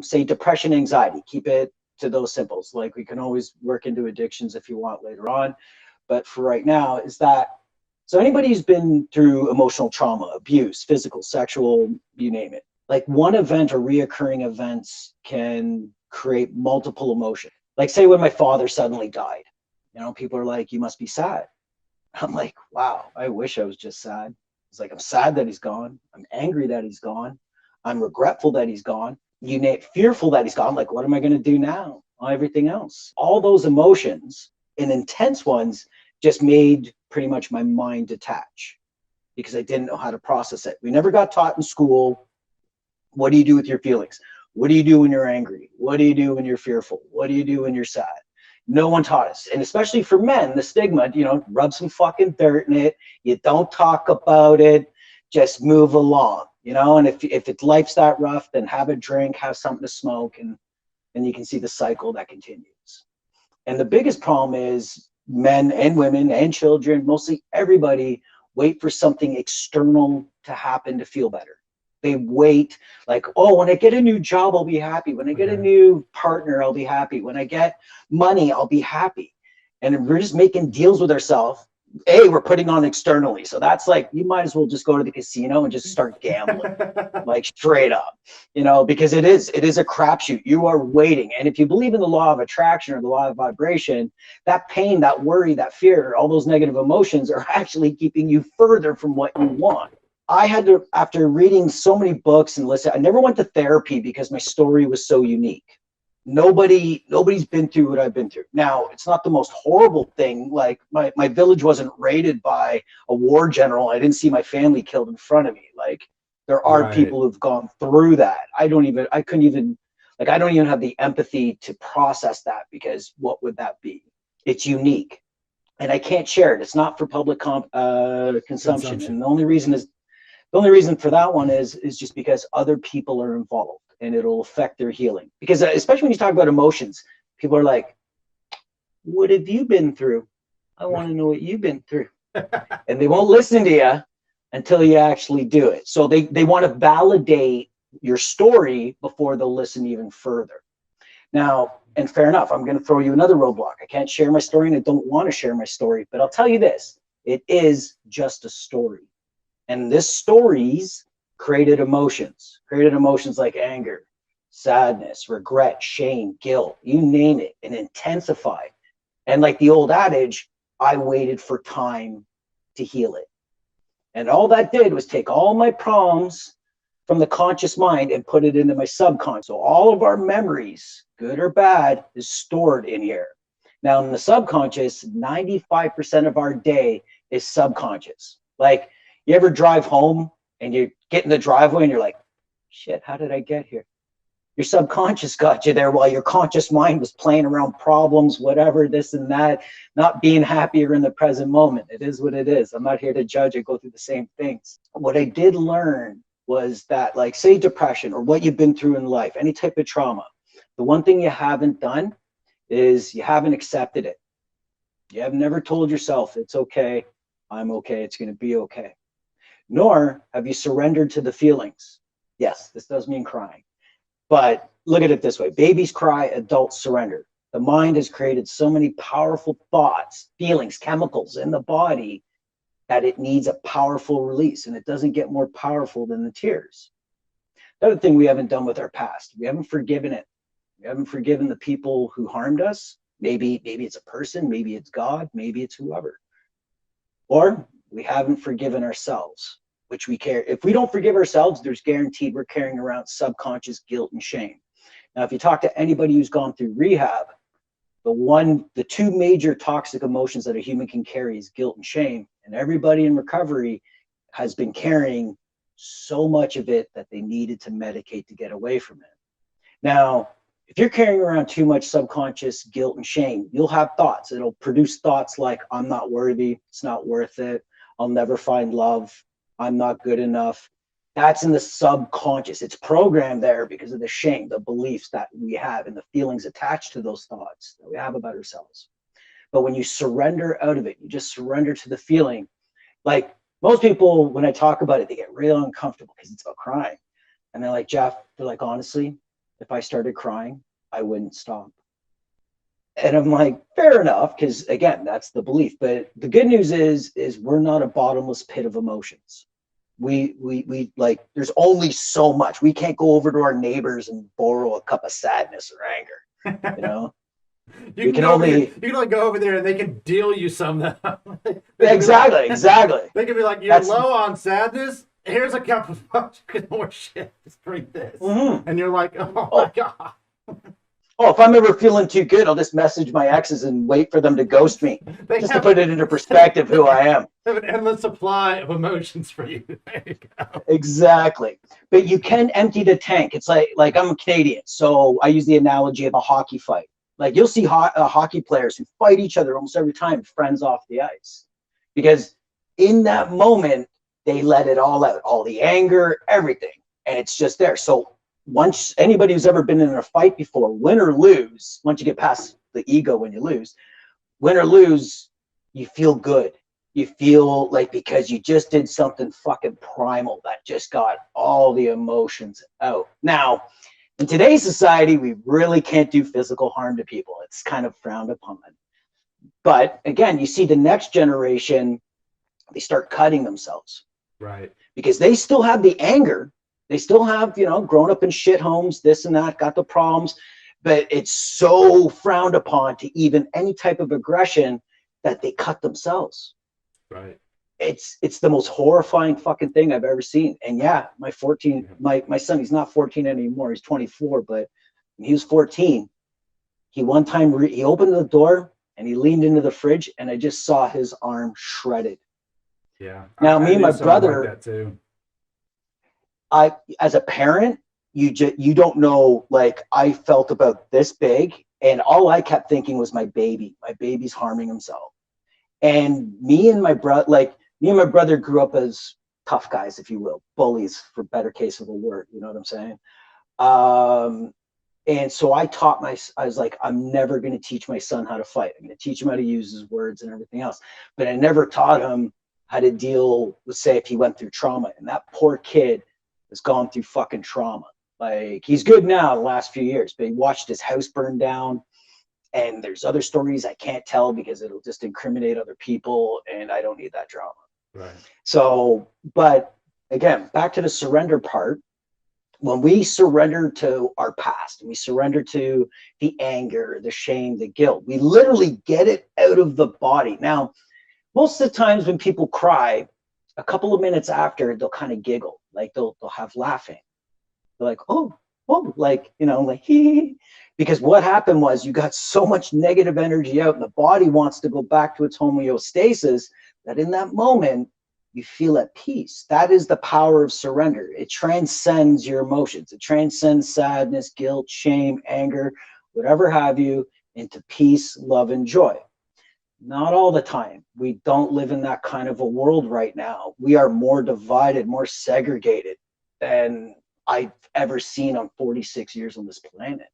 say depression, anxiety, keep it to those symbols. Like we can always work into addictions if you want later on. But for right now is that, so anybody who's been through emotional trauma, abuse, physical, sexual, you name it, like one event or reoccurring events can create multiple emotions. Like say when my father suddenly died, you know, people are like, you must be sad. I'm like, wow, I wish I was just sad. It's like, I'm sad that he's gone. I'm angry that he's gone. I'm regretful that he's gone. You name fearful that he's gone. Like, what am I going to do now? Everything else. All those emotions and intense ones just made pretty much my mind detach because I didn't know how to process it. We never got taught in school, what do you do with your feelings? What do you do when you're angry? What do you do when you're fearful? What do you do when you're sad? No one taught us. And especially for men, the stigma, you know, rub some fucking dirt in it. You don't talk about it. Just move along, you know? And if it's life's that rough, then have a drink, have something to smoke, and you can see the cycle that continues. And the biggest problem is men and women and children, mostly everybody, wait for something external to happen to feel better. They wait like, oh, when I get a new job, I'll be happy. When I get a new partner, I'll be happy. When I get money, I'll be happy. And we're just making deals with ourselves. We're putting on externally. So that's like, you might as well just go to the casino and just start gambling, like straight up, you know, because it is a crapshoot. You are waiting. And if you believe in the law of attraction or the law of vibration, that pain, that worry, that fear, all those negative emotions are actually keeping you further from what you want. I had to, after reading so many books and listen, I never went to therapy because my story was so unique. Nobody's been through what I've been through. Now, it's not the most horrible thing. Like my village wasn't raided by a war general. I didn't see my family killed in front of me. Like there are people who've gone through that. I don't even have the empathy to process that because what would that be? It's unique and I can't share it. It's not for public consumption. And the only reason for that one is just because other people are involved and it'll affect their healing. Because especially when you talk about emotions, people are like, what have you been through? I want to know what you've been through. And they won't listen to you until you actually do it. So they want to validate your story before they'll listen even further. Now, and fair enough, I'm going to throw you another roadblock. I can't share my story and I don't want to share my story, but I'll tell you this, it is just a story. And this stories created emotions like anger, sadness, regret, shame, guilt, you name it, and intensified. And like the old adage, I waited for time to heal it. And all that did was take all my problems from the conscious mind and put it into my subconscious. So all of our memories, good or bad, is stored in here. Now in the subconscious, 95% of our day is subconscious. Like, you ever drive home and you get in the driveway and you're like, shit, how did I get here? Your subconscious got you there while your conscious mind was playing around problems, whatever, this and that, not being happier in the present moment. It is what it is. I'm not here to judge. I go through the same things. What I did learn was that, like, say depression or what you've been through in life, any type of trauma, the one thing you haven't done is you haven't accepted it. You have never told yourself, it's okay, I'm okay, it's going to be okay. Nor have you surrendered to the feelings. Yes, this does mean crying. But look at it this way. Babies cry, adults surrender. The mind has created so many powerful thoughts, feelings, chemicals in the body that it needs a powerful release. And it doesn't get more powerful than the tears. The other thing we haven't done with our past, we haven't forgiven it. We haven't forgiven the people who harmed us. Maybe it's a person, maybe it's God, maybe it's whoever. Or we haven't forgiven ourselves, which we care. If we don't forgive ourselves, there's guaranteed we're carrying around subconscious guilt and shame. Now, if you talk to anybody who's gone through rehab, the two major toxic emotions that a human can carry is guilt and shame. And everybody in recovery has been carrying so much of it that they needed to medicate to get away from it. Now, if you're carrying around too much subconscious guilt and shame, you'll have thoughts. It'll produce thoughts like, I'm not worthy, it's not worth it, I'll never find love, I'm not good enough. That's in the subconscious. It's programmed there because of the shame, the beliefs that we have, and the feelings attached to those thoughts that we have about ourselves. But when you surrender out of it, you just surrender to the feeling. Like most people, when I talk about it, they get real uncomfortable because it's about crying. And they're like, Jeff, they're like, honestly, if I started crying, I wouldn't stop. And I'm like, fair enough, because again, that's the belief. But the good news is we're not a bottomless pit of emotions. We like, there's only so much. We can't go over to our neighbors and borrow a cup of sadness or anger. You know, You can only go over there and they can deal you some. Exactly, exactly. They can be like, you're low on sadness. Here's a cup of more shit. Just drink this. And you're like, oh my God. Oh, if I'm ever feeling too good, I'll just message my exes and wait for them to ghost me. Just to put it into perspective who I am. They have an endless supply of emotions for you. There you go. Exactly. But you can empty the tank. It's like I'm a Canadian, so I use the analogy of a hockey fight. Like you'll see hockey players who fight each other almost every time, friends off the ice. Because in that moment, they let it all out, all the anger, everything. And it's just there. So once anybody who's ever been in a fight before, win or lose, once you get past the ego when you lose, win or lose, you feel good. You feel like because you just did something fucking primal that just got all the emotions out. Now, in today's society, we really can't do physical harm to people. It's kind of frowned upon. But again, you see the next generation, they start cutting themselves. Right. Because they still have the anger. They still have, you know, grown up in shit homes, this and that, got the problems. But it's so frowned upon to even any type of aggression that they cut themselves. Right. It's the most horrifying fucking thing I've ever seen. And yeah, my son, he's not 14 anymore, he's 24, but when he was 14, he one time he opened the door and he leaned into the fridge and I just saw his arm shredded. Yeah. Now me and my brother, like that too. as a parent, you don't know, like I felt about this big and all I kept thinking was my baby's harming himself. And me and my brother grew up as tough guys, if you will, bullies for better case of a word. You know what I'm saying? And so I was like, I'm never going to teach my son how to fight. I'm going to teach him how to use his words and everything else. But I never taught him how to deal with, say, if he went through trauma. And that poor kid has gone through fucking trauma. Like he's good now the last few years, but he watched his house burn down. And there's other stories I can't tell because it'll just incriminate other people and I don't need that drama. Right. So, but again, back to the surrender part. When we surrender to our past, and we surrender to the anger, the shame, the guilt, we literally get it out of the body. Now, most of the times when people cry, a couple of minutes after, they'll kind of giggle, like they'll have laughing. They're like, oh, like, you know, like, hee. Because what happened was you got so much negative energy out and the body wants to go back to its homeostasis that in that moment, you feel at peace. That is the power of surrender. It transcends your emotions. It transcends sadness, guilt, shame, anger, whatever have you, into peace, love, and joy. Not all the time. We don't live in that kind of a world right now. We are more divided, more segregated than I've ever seen on 46 years on this planet.